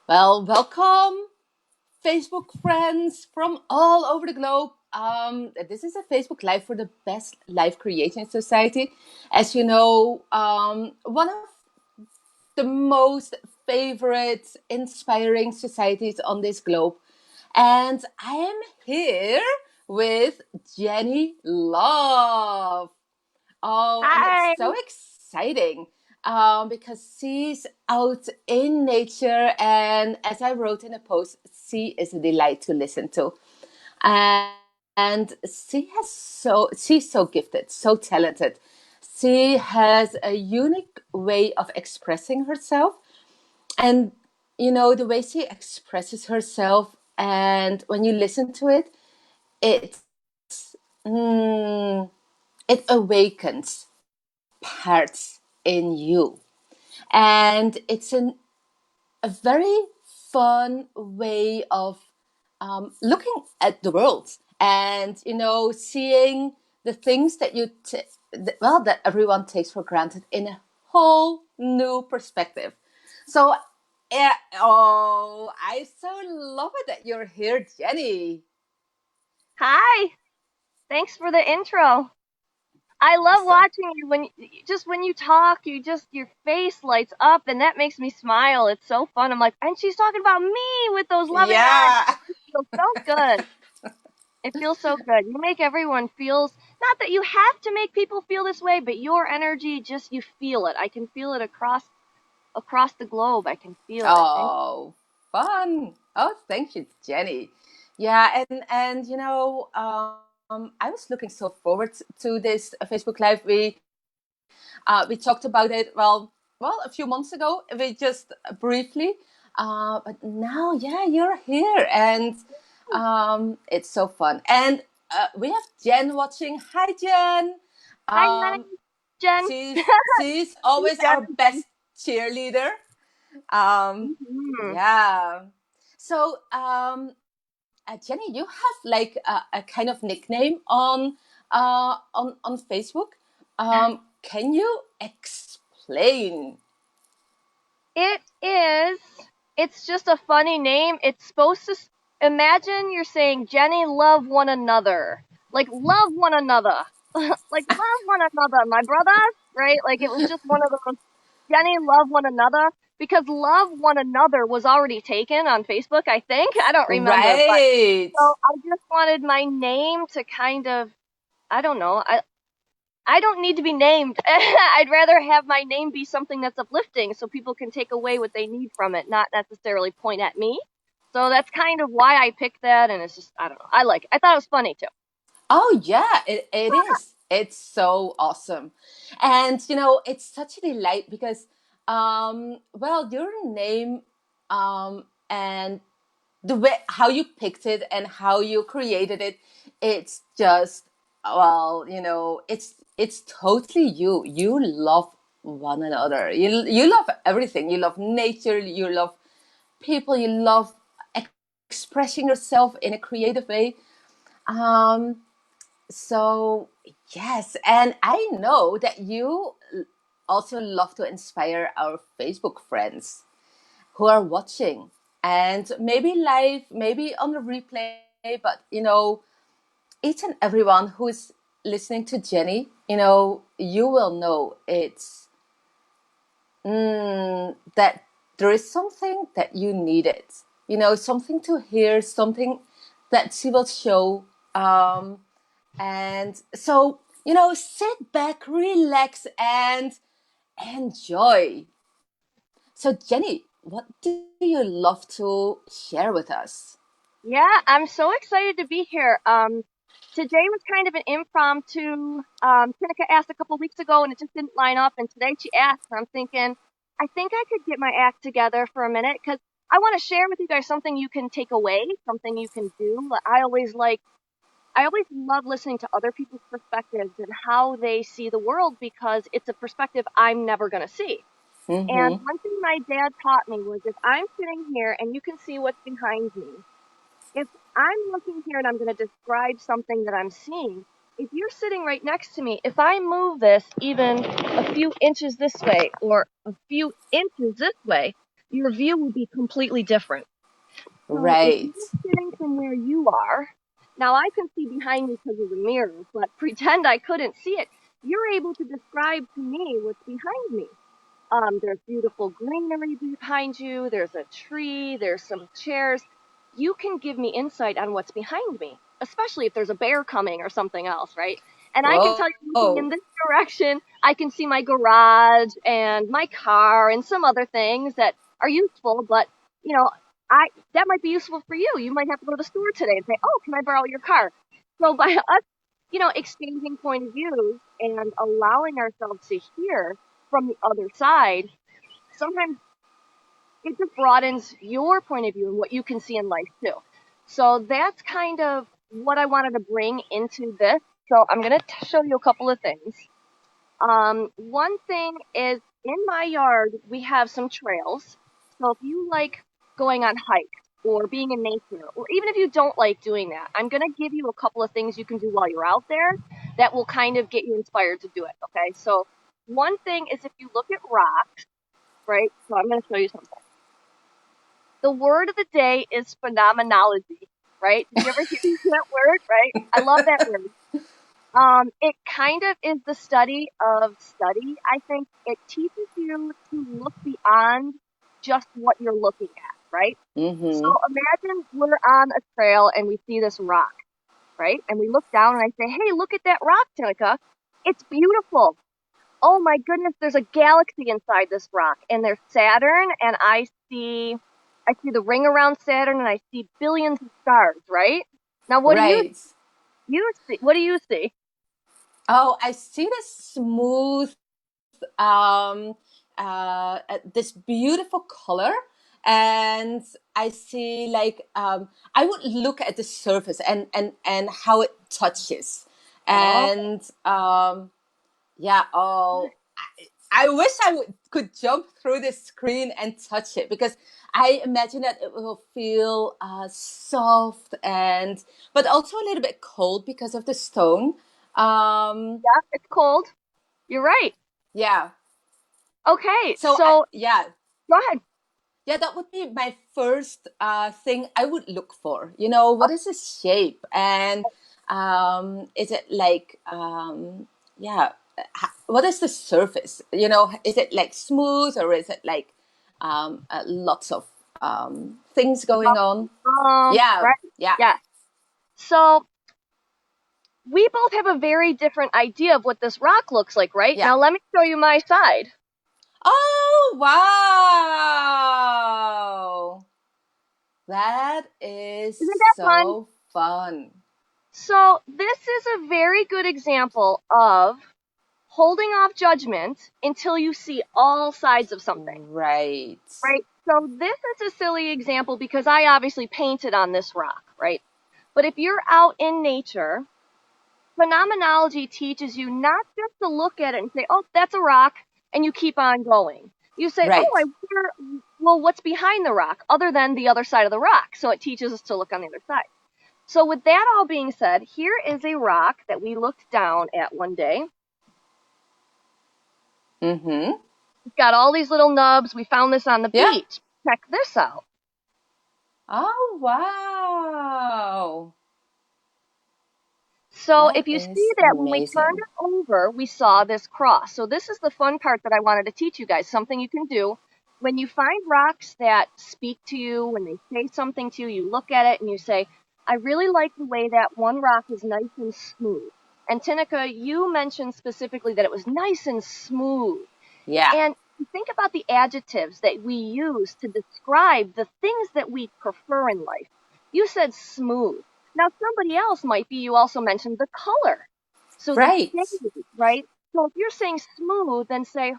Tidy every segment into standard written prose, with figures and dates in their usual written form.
Well, welcome, Facebook friends from all over the globe. This is a Facebook Live for the Best Life Creation Society. As you know, one of the most favorite, inspiring societies on this globe. And I am here with Jenny Love. And it's Hi. so exciting because she's out in nature, and as I wrote in a post, she is a delight to listen to. And, and she's so gifted, so talented. She has a unique way of expressing herself, and the way she expresses herself, and when you listen to it, it mm, it awakens parts in you. And it's a very fun way of looking at the world, and seeing the things that that everyone takes for granted in a whole new perspective. So yeah, oh, I so love it that you're here, Jenny. Hi. Thanks for the intro. I love Awesome. watching you when you talk, your face lights up and that makes me smile. It's so fun. I'm like, and she's talking about me with those loving eyes. Yeah. It feels so good. It feels so good. You make everyone feels not that you have to make people feel this way, but your energy just you feel it. I can feel it across the globe. I can feel it. Thank Oh, fun. Oh, thank you, Jenny. Yeah, and I was looking so forward to this Facebook Live. We talked about it, a few months ago. We just briefly, but now, yeah, you're here, and you. it's so fun. And we have Jen watching. Hi, Jen. Hi, hi, Um, Jen. she's always Jen our and Jen. best cheerleader. Mhm. Yeah. So, Jenny, you have like a kind of nickname on Facebook. Can you explain? It is. It's just a funny name. It's supposed to imagine you're saying Jenny love one another. Like love one another. Like love one another, my brothers, right? Like it was just one of those Jenny love one another because love one another was already taken on Facebook, I think. I don't remember, but Right. so I just wanted my name to kind of I don't know. I don't need to be named. I'd rather have my name be something that's uplifting so people can take away what they need from it, not necessarily point at me. So that's kind of why I picked that, and it's just, I don't know. I like it. I thought it was funny too. Oh yeah, it is. It's so awesome. And it's such a delight because your name and the way how you picked it and how you created it, it's just it's totally you. You love one another. You love everything. You love nature, you love people, you love expressing yourself in a creative way. um so yes, and I know that you also love to inspire our Facebook friends who are watching, and maybe live, maybe on the replay, but each and everyone who is listening to Jenny, you will know that there is something that you needed, something to hear, something that she will show. And so, sit back, relax, and enjoy. So, Jenny, what do you love to share with us? Yeah, I'm so excited to be here. Today was kind of an impromptu. Tineke asked a couple weeks ago, and it just didn't line up. And today she asked, and I'm thinking, I think I could get my act together for a minute because I want to share with you guys something you can take away, something you can do. I always love listening to other people's perspectives and how they see the world because it's a perspective I'm never going to see. And Mm-hmm. one thing my dad taught me was if I'm sitting here and you can see what's behind me, if I'm looking here and I'm going to describe something that I'm seeing, if you're sitting right next to me, if I move this even a few inches this way or a few inches this way, your view would be completely different. So if Right. you're sitting from where you are, now I can see behind me because of the mirror, but pretend I couldn't see it. You're able to describe to me what's behind me. There's beautiful greenery behind you. There's a tree. There's some chairs. You can give me insight on what's behind me, especially if there's a bear coming or something else, right? And I can tell you, looking in Whoa. this direction, I can see my garage and my car and some other things that are useful, but you know, I that might be useful for you. You might have to go to the store today and say, "Oh, can I borrow your car?" So by us, exchanging point of views and allowing ourselves to hear from the other side, sometimes it just broadens your point of view and what you can see in life too. So that's kind of what I wanted to bring into this. So I'm going to show you a couple of things. One thing is in my yard, we have some trails. So if you like going on hikes or being in nature, or even if you don't like doing that, I'm going to give you a couple of things you can do while you're out there that will kind of get you inspired to do it. Okay. So one thing is if you look at rocks, right? So I'm going to show you something. The word of the day is phenomenology, right? Did you ever hear that word, right? I love that word. It kind of is the study of study. I think it teaches you to look beyond just what you're looking at, right? So Mm-hmm. imagine we're on a trail and we see this rock, right? And we look down and I say, hey, look at that rock, Tineke. It's beautiful. Oh my goodness, there's a galaxy inside this rock. And there's Saturn, and I see the ring around Saturn and I see billions of stars, right? Now what do Right. you see? What do you see? Oh, I see this smooth, um, this beautiful color, and I see like I would look at the surface and how it touches, Oh, and yeah. Oh, I wish could jump through the screen and touch it because I imagine that it will feel soft and but also a little bit cold because of the stone. Um, yeah, it's cold. You're right. yeah. Okay, So so yeah, go ahead. yeah, that would be my first thing I would look for. You know, what is the shape and is it like yeah, what is the surface? You know, is it like smooth or is it like lots of things going on? Yeah, Right. yeah, Yeah. So we both have a very different idea of what this rock looks like, right? yeah. Now let me show you my side. Oh wow, that is Isn't that fun? so fun. So this is a very good example of holding off judgment until you see all sides of something, Right. right? So this is a silly example because I obviously painted on this rock, right? But if you're out in nature, phenomenology teaches you not just to look at it and say, oh, that's a rock, and you keep on going. You say, oh, Right. I wonder, well, what's behind the rock other than the other side of the rock? So it teaches us to look on the other side. So with that all being said, here is a rock that we looked down at one day. Mm-hmm. It's got all these little nubs. We found this on the Yeah. beach. Check this out. Oh, wow. So That if you see is that when we turned amazing. it over, we saw this cross. So this is the fun part that I wanted to teach you guys, something you can do. When you find rocks that speak to you, when they say something to you, you look at it and you say, I really like the way that one rock is nice and smooth. And Tineke, you mentioned specifically that it was nice and smooth. Yeah. And think about the adjectives that we use to describe the things that we prefer in life. You said smooth. Now, somebody else might be, you also mentioned the color. So the Right. shade, right? So if you're saying smooth, then say,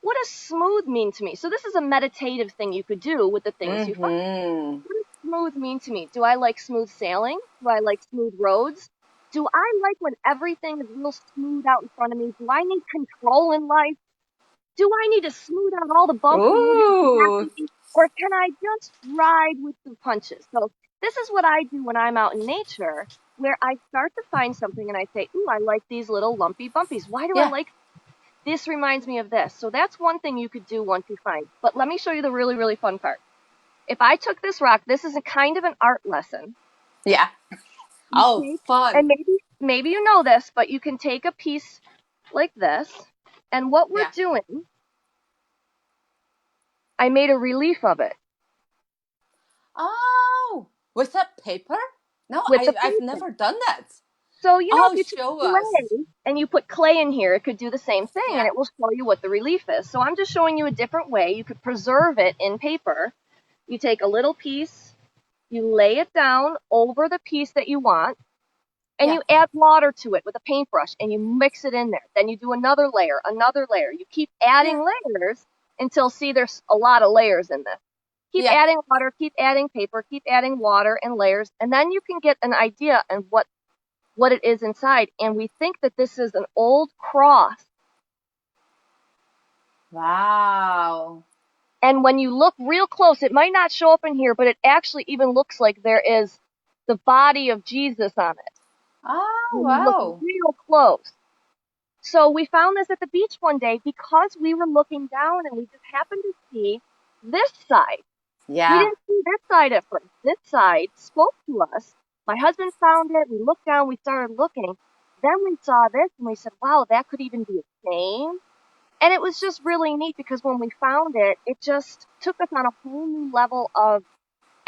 what does smooth mean to me? So this is a meditative thing you could do with the things you find. Mm-hmm. What does smooth mean to me? Do I like smooth sailing? Do I like smooth roads? Do I like when everything is real smooth out in front of me? Do I need control in life? Do I need to smooth out all the bumps in order to be Ooh. happy? Or can I just ride with the punches? So this is what I do when I'm out in nature, where I start to find something and I say, ooh, I like these little lumpy bumpies. Why do I Yeah. like? this reminds me of this. So that's one thing you could do once you find. But let me show you the really, really fun part. If I took this rock, this is a kind of an art lesson. Yeah. You Oh, take, fun. and maybe you know this, but you can take a piece like this, and what we're Yeah. doing, I made a relief of it Oh, with that paper? No, with the I've paper. never done that. So, if Oh, you took show us. clay and you put clay in here, it could do the same thing and Yeah. it will show you what the relief is. So I'm just showing you a different way. You could preserve it in paper. You take a little piece, you lay it down over the piece that you want, and Yeah. you add water to it with a paintbrush and you mix it in there. Then you do another layer, another layer. You keep Yeah. adding layers until, see, there's a lot of layers in this. Keep Yeah. adding water, keep adding paper, keep adding water and layers, and then you can get an idea of what it is inside. And we think that this is an old cross. Wow. And when you look real close, it might not show up in here, but it actually even looks like there is the body of Jesus on it Oh, when you look wow. real close. So we found this at the beach one day because we were looking down and we just happened to see this side. We Yeah. didn't see this side at first. This side spoke to us. My husband found it. We looked down. We started looking. Then we saw this and we said, wow, that could even be a chain. And it was just really neat because when we found it, it just took us on a whole new level of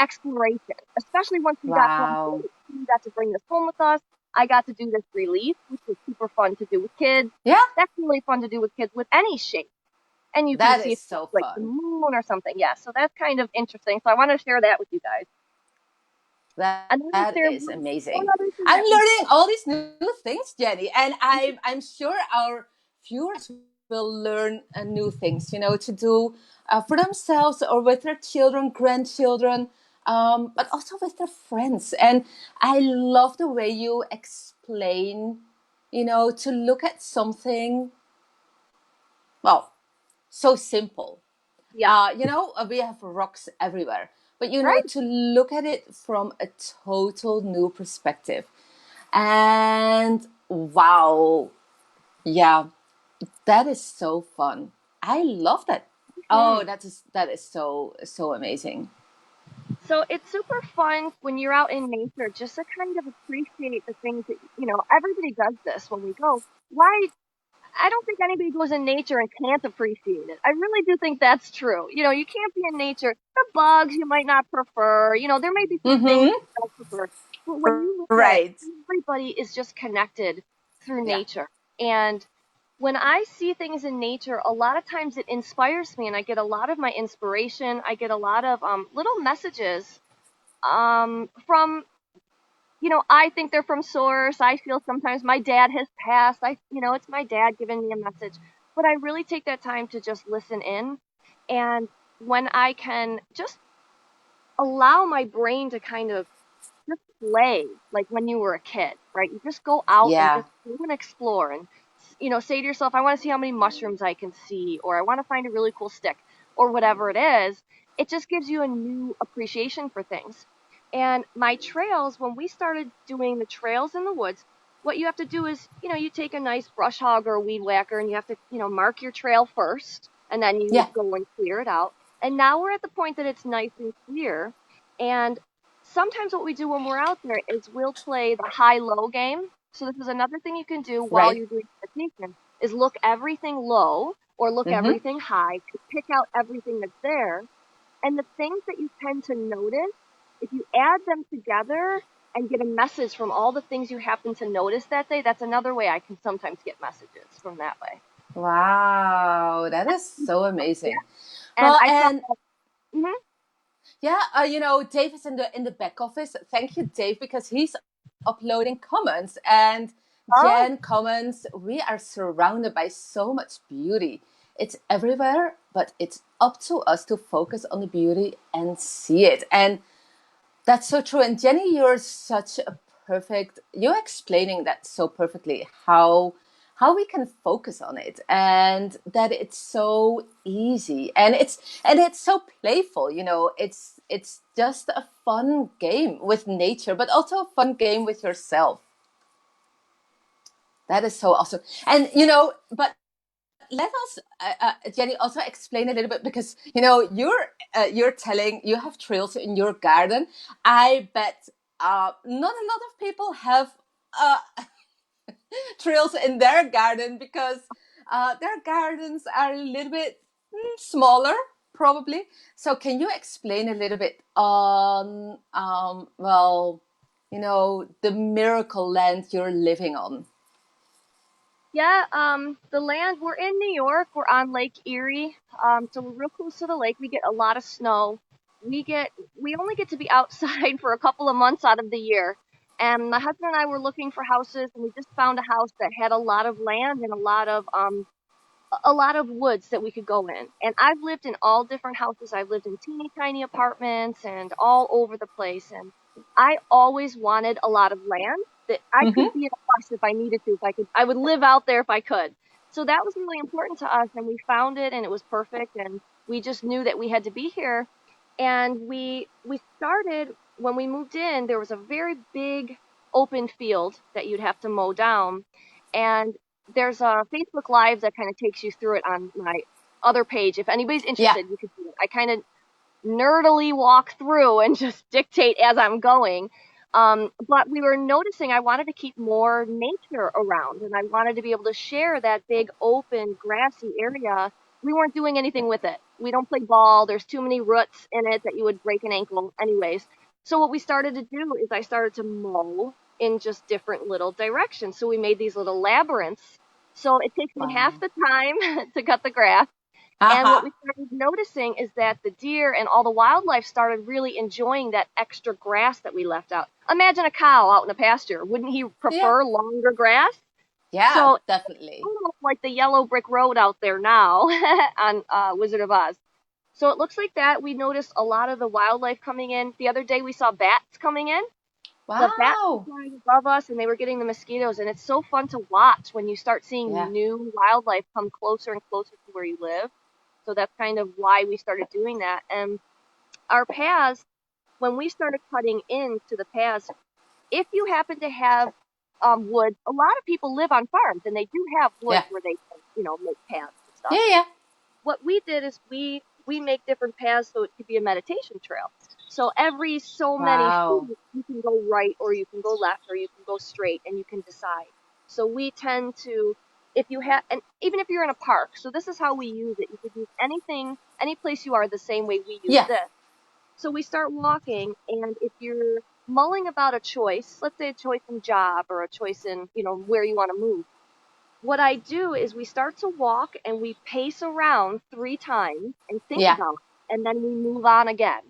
exploration, especially once we got home. Wow. We got to bring this home with us. I got to do this relief, which was super fun to do with kids. Yeah. That's really fun to do with kids with any shape. And you can That see is if it's so like the fun. moon or something. Yeah, so that's kind of interesting. So I want to share that with you guys. That, And then is that there is one amazing. other thing I'm that we learning all these new things, Jenny, and I'm sure our viewers will learn new things, to do for themselves or with their children, grandchildren, but also with their friends. And I love the way you explain, to look at something, well, so simple. yeah, We have rocks everywhere, but right? to look at it from a total new perspective. And wow, yeah, that is so fun. I love that. Oh, Hmm. that is so amazing. So it's super fun when you're out in nature just to kind of appreciate the things that, everybody does this when we go. Why? I don't think anybody goes in nature and can't appreciate it. I really do think that's true. You can't be in nature. The bugs you might not prefer. There may be some things Mm-hmm. you don't prefer. But when you look at it, Right. everybody is just connected through Yeah. nature. And when I see things in nature, a lot of times it inspires me and I get a lot of my inspiration. I get a lot of little messages from I think they're from source. I feel sometimes my dad has passed. It's my dad giving me a message. But I really take that time to just listen in. And when I can just allow my brain to kind of just play like when you were a kid, right? You just go out and Yeah. just go and explore and, say to yourself, I want to see how many mushrooms I can see, or I want to find a really cool stick, or whatever it is. It just gives you a new appreciation for things. And my trails, when we started doing the trails in the woods, what you have to do is, you take a nice brush hog or a weed whacker and you have to, mark your trail first, and then you Yeah. go and clear it out. And now we're at the point that it's nice and clear. And sometimes what we do when we're out there is we'll play the high-low game. So this is another thing you can do while Right. you're doing meditation is look everything low or look Mm-hmm. everything high to pick out everything that's there. And the things that you tend to notice, if you add them together and get a message from all the things you happen to notice that day, that's another way I can sometimes get messages from that way. Wow, that is so Yeah. amazing. And Well, I thought, and mhm. yeah, Dave is in the back office. Thank you, Dave, because he's uploading comments, and Oh, Jen comments. We are surrounded by so much beauty. It's everywhere, but it's up to us to focus on the beauty and see it. And that's so true. And Jenny, you're such a perfect, you're explaining that so perfectly, how we can focus on it, and that it's so easy, and it's so playful, it's just a fun game with nature, but also a fun game with yourself. That is so awesome. And but let us, Jenny, also explain a little bit, because you're telling you have trails in your garden. I bet not a lot of people have uh, trails in their garden, because their gardens are a little bit smaller, probably. So, can you explain a little bit on, well, the miracle land you're living on? Yeah, the land, we're in New York, we're on Lake Erie. So we're real close to the lake. We get a lot of snow. We only get to be outside for a couple of months out of the year. And my husband and I were looking for houses, and we just found a house that had a lot of land and a lot of woods that we could go in. And I've lived in all different houses. I've lived in teeny tiny apartments and all over the place. And I always wanted a lot of land that I Mm-hmm. could be in a bus if I needed to. If I could, I would live out there if I could. So that was really important to us. And we found it, and it was perfect. And we just knew that we had to be here. And we started when we moved in. There was a very big open field that you'd have to mow down, and there's a Facebook Live that kind of takes you through it on my other page. If anybody's Yeah. interested, you could see it. I kind of nerdily walk through and just dictate as I'm going. But we were noticing I wanted to keep more nature around, and I wanted to be able to share that big open grassy area. We weren't doing anything with it. We don't play ball. There's too many roots in it that you would break an ankle anyways. So what we started to do is I started to mow in just different little directions. So we made these little labyrinths. So it takes me half Wow. the time to cut the grass, and what Uh-huh. we started noticing is that the deer and all the wildlife started really enjoying that extra grass that we left out. Imagine a cow out in a pasture. Wouldn't he Yeah. prefer longer grass? Yeah, So definitely. almost like the yellow brick road out there now on Wizard of Oz. So it looks like that. We noticed a lot of the wildlife coming in. The other day we saw bats coming in. The bats were Wow. flying above us, and they were getting the mosquitoes. And it's so fun to watch when you start Yeah. seeing new wildlife come closer and closer to where you live. So that's kind of why we started doing that. And our paths, when we started cutting into the paths, if you happen to have woods, a lot of people live on farms, and they do have woods Yeah. where they can, make paths and stuff. Yeah. Yeah. What we did is we make different paths so it could be a meditation trail. So every so many Wow. feet, you can go right, or you can go left, or you can go straight, and you can decide. So we tend to, if you have, and even if you're in a park, so this is how we use it. You could use anything, any place you are, the same way we use Yeah. this. So we start walking, and if you're mulling about a choice, let's say a choice in job or a choice in, where you want to move, what I do is we start to walk and we pace around 3 times and think Yeah. about it, and then we move on again.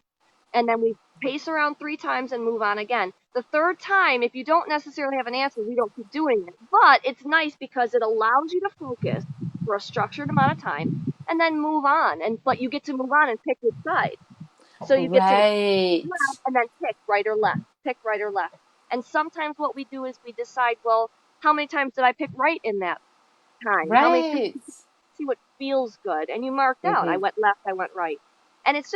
And then we pace around 3 times and move on again. The third time, if you don't necessarily have an answer, we don't keep doing it. But it's nice because it allows you to focus for a structured amount of time and then move on. But you get to move on and pick which side. So you get to Right. left and then pick right or left. And sometimes what we do is we decide, well, how many times did I pick right in that time? How many times Right. see what feels good? And you mark down. I Mm-hmm. went left, I went right. And it's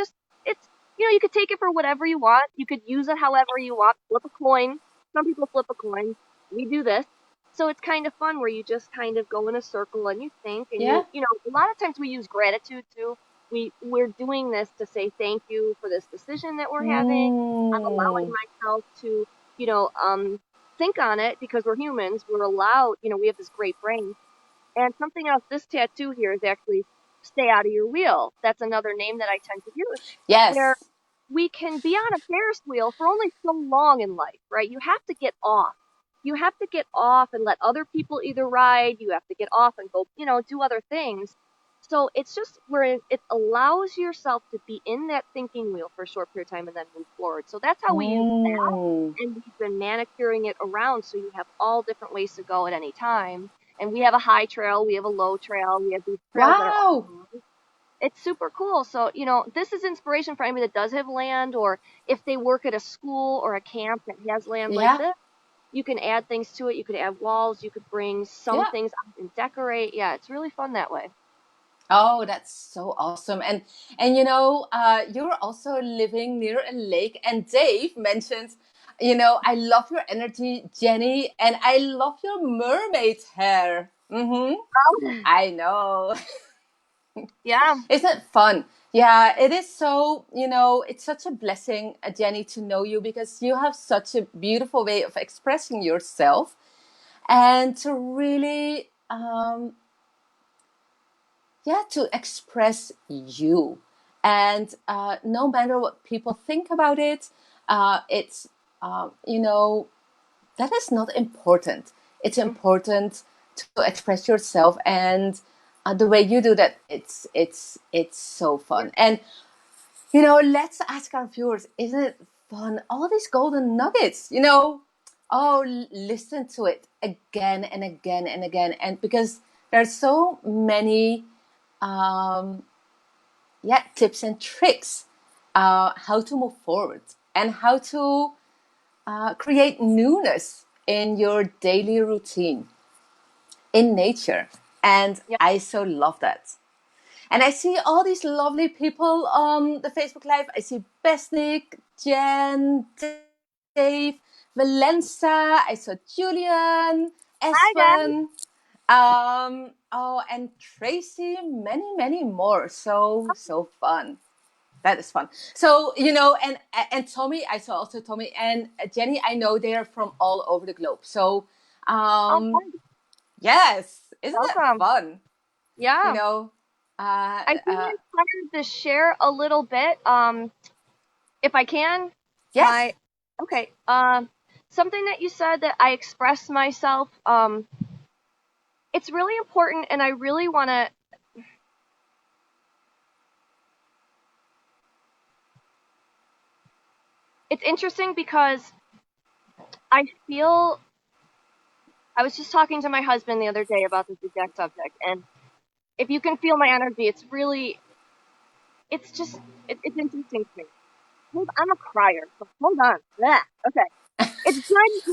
you could take it for whatever you want. You could use it however you want. Flip a coin. Some people flip a coin. We do this. So it's kind of fun where you just kind of go in a circle and you think, and Yeah. a lot of times we use gratitude too. We're doing this to say thank you for this decision that we're having. I'm allowing Mm. myself to, you know, um, think on it because we're humans. We're allowed, we have this great brain. And something else, this tattoo here is actually stay out of your wheel. That's another name that I tend to use, where Yes. we can be on a Ferris wheel for only so long in life, right? You have to get off. You have to get off and let other people either ride. You have to get off and go, do other things. So it's just where it allows yourself to be in that thinking wheel for a short period of time and then move forward. So that's how we use it now. Mm. And we've been manicuring it around so you have all different ways to go at any time. And we have a high trail, we have a low trail, we have these trails that are all Wow. along. It's super cool. So, this is inspiration for anybody that does have land, or if they work at a school or a camp that has land like Yeah. this, you can add things to it. You could add walls, you could bring some Yeah. things out and decorate. Yeah, it's really fun that way. Oh, that's so awesome. And you're also living near a lake. And Dave mentioned, I love your energy, Jenny, and I love your mermaid hair. Mm-hmm. Oh, I know. yeah. Isn't it fun? Yeah, it is so, it's such a blessing, Jenny, to know you because you have such a beautiful way of expressing yourself and to really, yeah, to express you. And no matter what people think about it, it's, you know, that is not important. It's important to express yourself, and the way you do that, it's so Yeah. fun. And let's ask our viewers: isn't it fun? All these golden nuggets, oh, listen to it again and again and again, and because there's so many, um, yeah, tips and tricks, how to move forward and how to create newness in your daily routine in nature. And Yeah. I so love that. And I see all these lovely people on the Facebook Live. I see Besnik, Jen, Dave, Valenza. I saw Julian, Hi, guys. Espen, oh, and Tracy, many, many more. So, so fun. That is fun. So, and Tommy, I saw also Tommy and Jenny, I know they are from all over the globe. So, Oh, um, hi. yes, isn't that Welcome. fun? You Yeah. know, uh, I feel uh, inspired to share a little bit, if I can. yes. My, okay. Something that you said that I express myself. It's really important, and I really want to. It's interesting because I feel. I was just talking to my husband the other day about this exact subject, and if you can feel my energy, it's really. It's just. It's interesting to me. I'm a crier, so hold on. Yeah. Okay. It's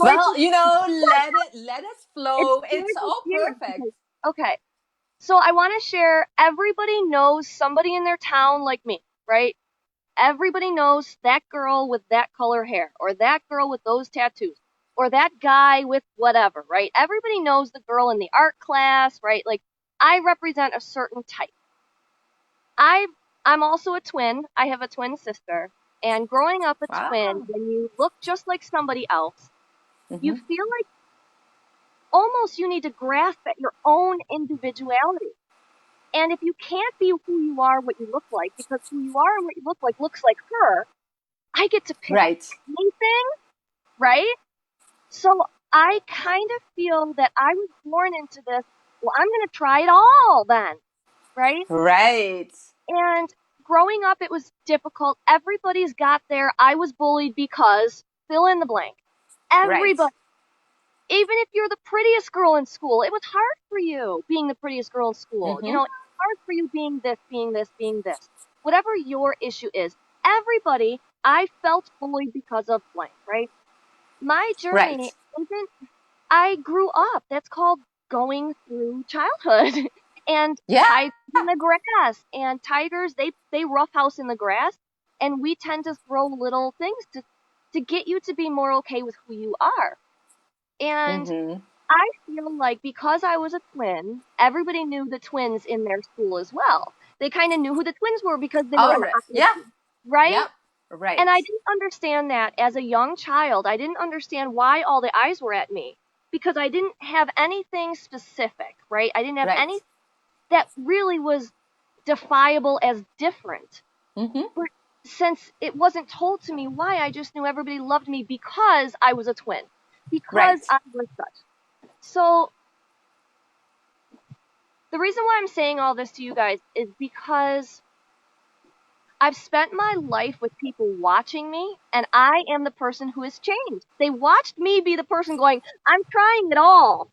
Well, joyful. let it It's flow. It's joyful all tears perfect. because. Okay. So I want to share. Everybody knows somebody in their town like me, right? Everybody knows that girl with that color hair, or that girl with those tattoos, or that guy with whatever, right? Everybody knows the girl in the art class, right? Like, I represent a certain type. I I'm also a twin. I have a twin sister, and growing up a twin, Wow. when you look just like somebody else, you Mm-hmm. feel like almost you need to grasp at your own individuality. And if you can't be who you are, what you look like, because who you are and what you look like looks like her, I get to pick Right. anything, right? So I kind of feel that I was born into this. Well, I'm going to try it all then, right? Right. And growing up, it was difficult. Everybody's got there. I was bullied because fill in the blank. Right. Everybody, even if you're the prettiest girl in school, it was hard for you being the prettiest girl in school. Mm-hmm. It's hard for you being this, being this, being this. Whatever your issue is, everybody, I felt bullied because of blank, right? My journey Right. isn't, I grew up. That's called going through childhood. And Yeah. tigers in the grass. And tigers, they roughhouse in the grass. And we tend to throw little things to get you to be more okay with who you are. And Mm-hmm. I feel like because I was a twin, everybody knew the twins in their school as well. They kind of knew who the twins were because they were All on the right. opposite Yeah. team, right? Yep. Right. And I didn't understand that as a young child. I didn't understand why all the eyes were at me because I didn't have anything specific, right? I didn't have Right. any that really was defiable as different. Mm-hmm. But since it wasn't told to me why, I just knew everybody loved me because I was a twin, because Right. I was such. So the reason why I'm saying all this to you guys is because I've spent my life with people watching me, and I am the person who has changed. They watched me be the person going, I'm trying it all.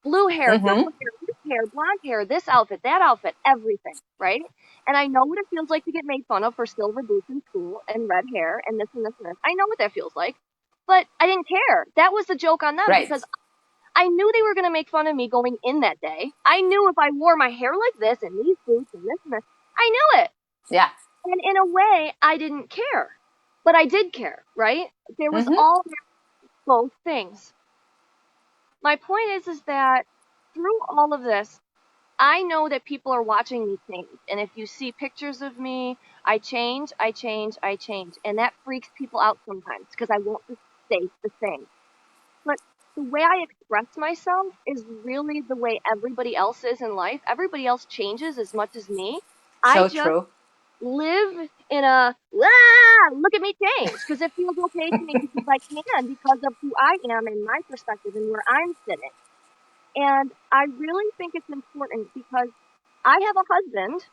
Blue hair, Mm-hmm. purple hair, this hair, blonde hair, this outfit, that outfit, everything, right? And I know what it feels like to get made fun of for silver boots in school and red hair and this and this and this. I know what that feels like. But I didn't care. That was the joke on them Right. because I knew they were going to make fun of me going in that day. I knew if I wore my hair like this and these boots and this, I knew it. Yeah. And in a way, I didn't care. But I did care, right? There was Mm-hmm. all both things. My point is that through all of this, I know that people are watching me change. And if you see pictures of me, I change, I change, I change. And that freaks people out sometimes because I won't just stay the same. But the way I express myself is really the way everybody else is in life. Everybody else changes as much as me. I So just true. live in a, look at me change, because it feels okay to me because I can, because of who I am and my perspective and where I'm sitting. And I really think it's important because I have a husband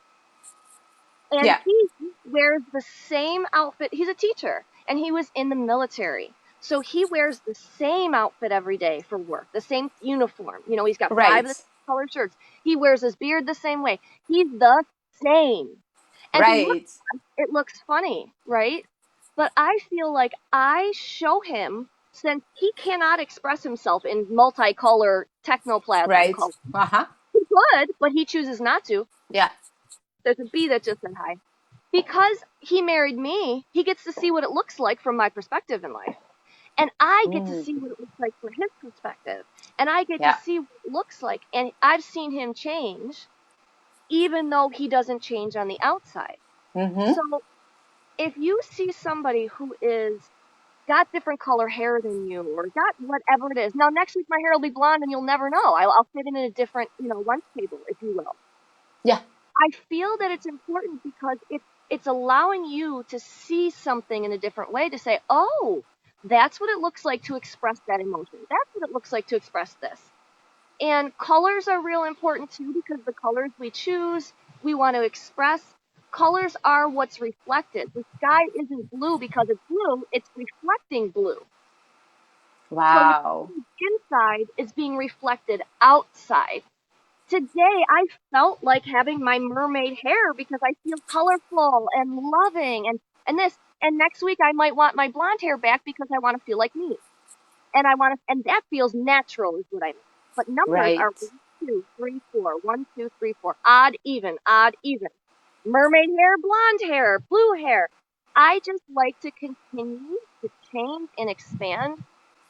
and Yeah. he wears the same outfit. He's a teacher and he was in the military. So he wears the same outfit every day for work, the same uniform. You know, he's got five of the Right. same colored shirts. He wears his beard the same way. He's the same. And to look Right. at, it looks funny, right? But I feel like I show him, since he cannot express himself in multicolor technoplasm Right. colors. Uh-huh. He could, but he chooses not to. Yeah. There's a bee that just said hi. Because he married me, he gets to see what it looks like from my perspective in life. And I get to Mm. see what it looks like from his perspective. And I get to Yeah. see what it looks like. And I've seen him change, even though he doesn't change on the outside. Mm-hmm. So if you see somebody who is got different color hair than you, or got whatever it is, now next week my hair will be blonde and you'll never know. I'll fit in a different, lunch table, if you will. Yeah. I feel that it's important because it's allowing you to see something in a different way, to say, oh, that's what it looks like to express that emotion. That's what it looks like to express this. And colors are real important too, because the colors we choose, we want to express. Colors are what's reflected. The sky isn't blue because it's blue, it's reflecting blue. So your Wow. inside is being reflected outside. Today I felt like having my mermaid hair because I feel colorful and loving and this. And next week I might want my blonde hair back because I want to feel like me. And I want to, and that feels natural is what I mean. But numbers are Right. 1, 2, 3, 4, 1, 2, 3, 4, odd, even, odd, even. Mermaid hair, blonde hair, blue hair. I just like to continue to change and expand.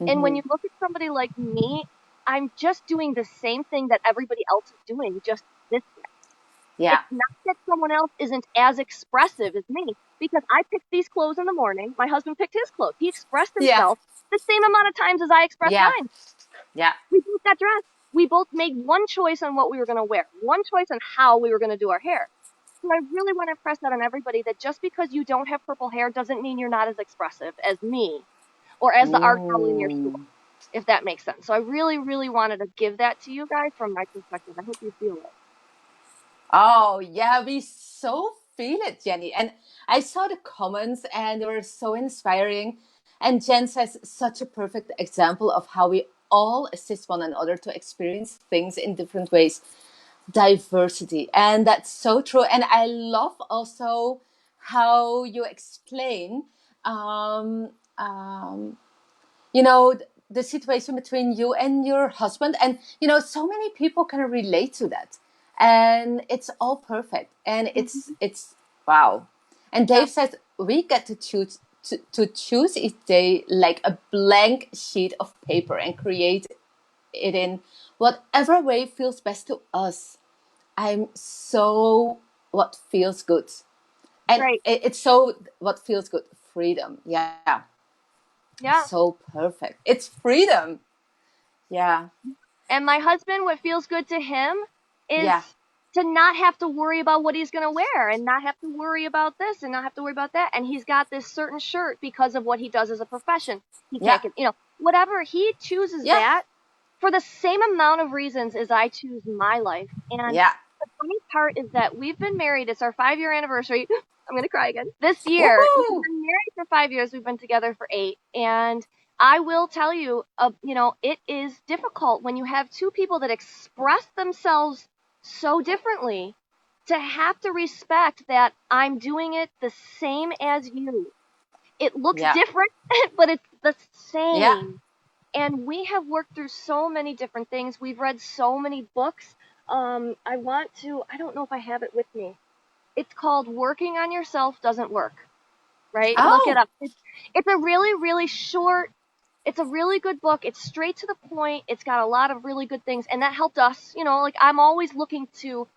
And when Mm-hmm. you look at somebody like me, I'm just doing the same thing that everybody else is doing, just this way. Yeah. It's not that someone else isn't as expressive as me, because I picked these clothes in the morning. My husband picked his clothes. He expressed Yeah. himself the same amount of times as I expressed Yeah. mine. Yeah. We both got dressed. We both made one choice on what we were going to wear, one choice on how we were going to do our hair. So I really want to impress that on everybody, that just because you don't have purple hair doesn't mean you're not as expressive as me or as the art girl in your school, Mm. if that makes sense. So I really, really wanted to give that to you guys from my perspective. I hope you feel it. Oh, yeah, we so feel it, Jenny. And I saw the comments and they were so inspiring. And Jen says such a perfect example of how we all assist one another to experience things in different ways. Diversity. And that's so true. And I love also how you explain um, um, you know the situation between you and your husband, and so many people can relate to that, and it's all perfect, and Mm-hmm. it's wow. And Yeah, Dave says we get to choose to choose each day like a blank sheet of paper and create it in whatever way feels best to us. I'm so what feels good, and right. it's so what feels good. Freedom. Yeah. Yeah. So perfect. It's freedom. Yeah. And my husband, what feels good to him is Yeah. to not have to worry about what he's going to wear and not have to worry about this and not have to worry about that. And he's got this certain shirt because of what he does as a profession. He Yeah. can't get, whatever. He chooses Yeah. that for the same amount of reasons as I choose my life. And Yeah. the funny part is that we've been married. It's our 5-year anniversary. I'm going to cry again. This year, we've Woohoo! been married for 5 years. We've been together for 8. And I will tell you, it is difficult when you have two people that express themselves so differently, to have to respect that I'm doing it the same as you. It looks Yeah. different, but it's the Yeah. same. And we have worked through so many different things. We've read so many books. I don't know if I have it with me. It's called Working on Yourself Doesn't Work, right? Look it Oh. up. It's a really, really short, It's a really good book. It's straight to the point. It's got a lot of really good things, and that helped us. Like I'm always looking to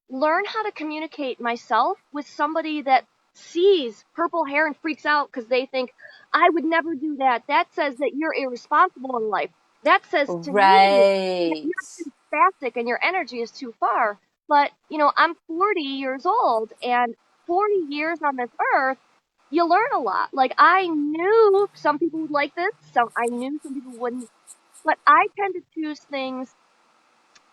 learn how to communicate myself with somebody that sees purple hair and freaks out because they think I would never do that. That says that you're irresponsible in life. That says to me that Right. you're too spastic and your energy is too far. But, I'm 40 years old, and 40 years on this earth, you learn a lot. Like, I knew some people would like this, I knew some people wouldn't, but I tend to choose things.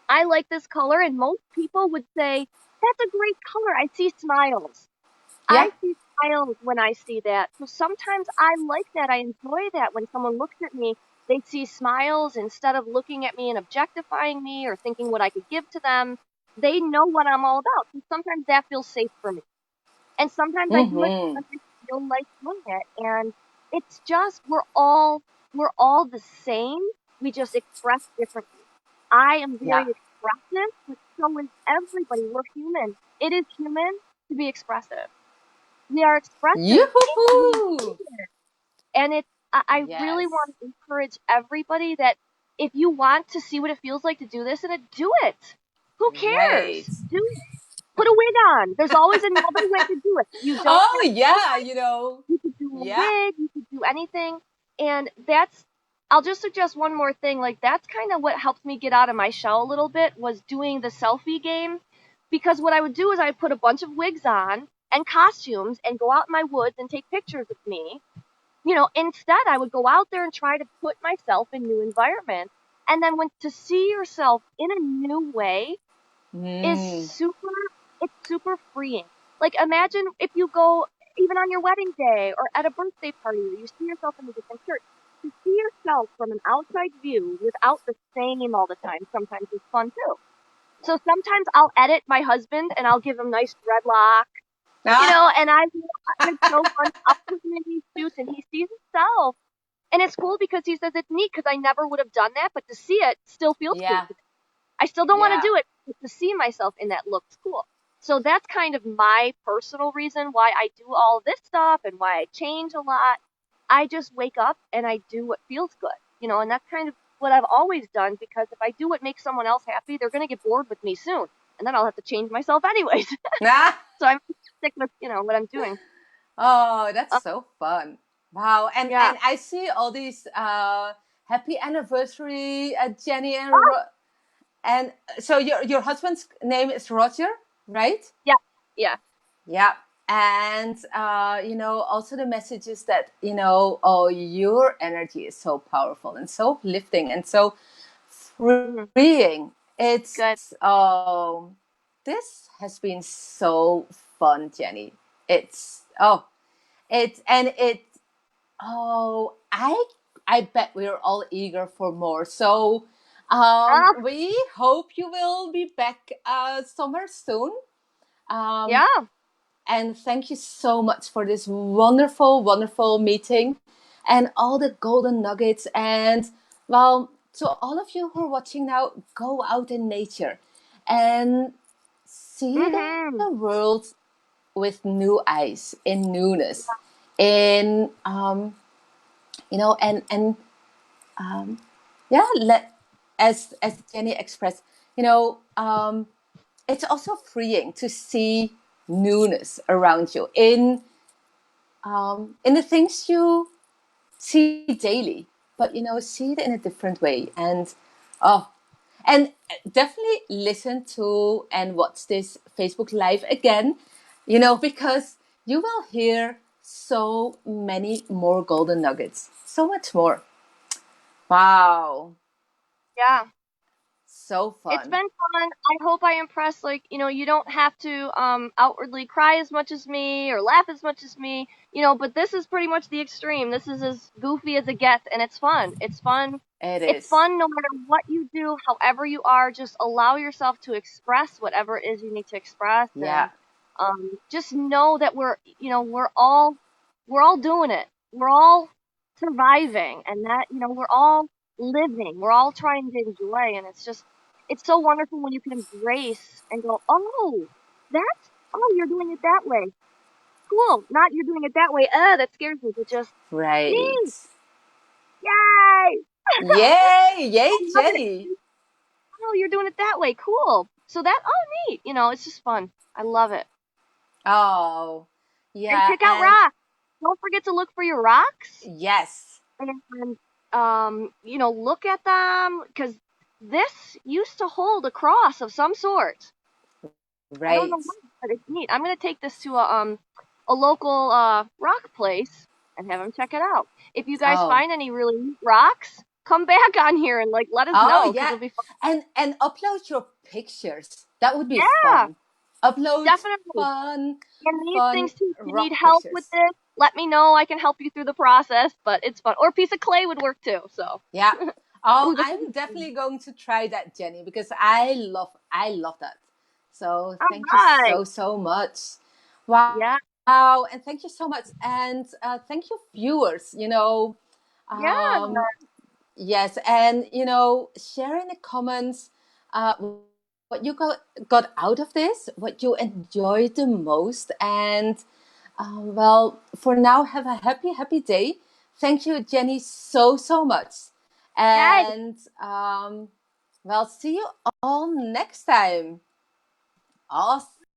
I like this color, and most people would say, that's a great color. I see smiles. Yeah. I see smiles when I see that. So sometimes I like that. I enjoy that when someone looks at me, they see smiles instead of looking at me and objectifying me or thinking what I could give to them. They know what I'm all about. And sometimes that feels safe for me. And sometimes I do it Mm-hmm. because I feel like doing it. And it's just we're all the same. We just express differently. I am very Yeah. expressive, but so is everybody. We're human. It is human to be expressive. We are expressive and we do Yoo-hoo-hoo! it. And I really Yes. want to encourage everybody that if you want to see what it feels like to do this, and do it. Who Right. cares? Do it. Put a wig on. There's always another way to do it. You don't Oh, have to. yeah, You could do a Yeah. wig. You could do anything. And I'll just suggest one more thing. Like, that's kind of what helped me get out of my shell a little bit was doing the selfie game. Because what I would do is I'd put a bunch of wigs on and costumes and go out in my woods and take pictures of me. Instead, I would go out there and try to put myself in new environments. And then when to see yourself in a new way is Mm. it's super freeing. Like, imagine if you go even on your wedding day or at a birthday party where you see yourself in a different shirt. To see yourself from an outside view without the same all the time sometimes is fun too. So sometimes I'll edit my husband and I'll give him nice dreadlocks, Ah. and it's so fun. I'll put him in these suits and he sees himself. And it's cool because he says it's neat because I never would have done that, but to see it still feels cool. Yeah. I still don't want to Yeah. do it, but to see myself in that looks cool. So that's kind of my personal reason why I do all this stuff and why I change a lot. I just wake up and I do what feels good, and that's kind of what I've always done because if I do what makes someone else happy, they're going to get bored with me soon. And then I'll have to change myself anyways. Ah. So I'm stick with, what I'm doing. Oh, that's Uh, so fun. Wow. And yeah. I see all these happy anniversary, Jenny Oh, and so your husband's name is Roger, right? yeah. Yeah. Yeah. And also the message is that, oh, your energy is so powerful and so uplifting and so Mhm. freeing. It's Good. oh, this has been so fun, Jenny. It's oh, it's and it oh, I bet we're all eager for more. So, Ah, we hope you will be back somewhere soon. Um, yeah. and thank you so much for this wonderful, wonderful meeting and all the golden nuggets. And well, to all of you who are watching now, go out in nature and see Mhm. the world with new eyes, in newness, in and yeah, as Jenny expressed, it's also freeing to see newness around you in the things you see daily, but see it in a different way. And oh, and definitely listen to and watch this Facebook Live again, because you will hear so many more golden nuggets, so much more. Wow, Yeah. so It's fun. been fun. I hope I impressed. Like, you don't have to outwardly cry as much as me or laugh as much as me, but this is pretty much the extreme. This is as goofy as it gets, and it's fun. It's fun. It It's is. fun no matter what you do, however you are, just allow yourself to express whatever it is you need to express, Yeah, and just know that we're all doing it. We're all surviving, and that, we're all living. We're all trying to enjoy, and it's so wonderful when you can embrace and go, you're doing it that way. Cool. Not you're doing it that way. That scares me. But just right. me. Yay! Yay! I Yay, love it. Jenny! Oh, you're doing it that way. Cool. So that, oh, neat. It's just fun. I love it. Oh, And yeah, pick out and rocks. Don't forget to look for your rocks. yes, And, look at them because this used to hold a cross of some sort. I don't know right. what, but it's neat. I'm gonna take this to a local rock place and have them check it out. If you guys Oh, find any really neat rocks, come back on here and like let us oh know because yeah, it'll be fun. and upload your pictures. That would be Yeah, fun. Upload definitely. fun, And these fun things too. If you need rock help with pictures. this, let me know. I can help you through the process, but it's fun. Or a piece of clay would work too. So, Yeah. Oh, ooh, this will be I'm fun. definitely going to try that, Jenny, because I love that. So All thank you right. so, so much. Wow. Yeah. Wow. And thank you so much. And thank you, viewers. Yeah. Um, yes. And, share in the comments uh, what you got out of this, what you enjoyed the most. And well, for now, have a happy, happy day. Thank you, Jenny, so, so much. Yay. And well, see you all next time. Awesome.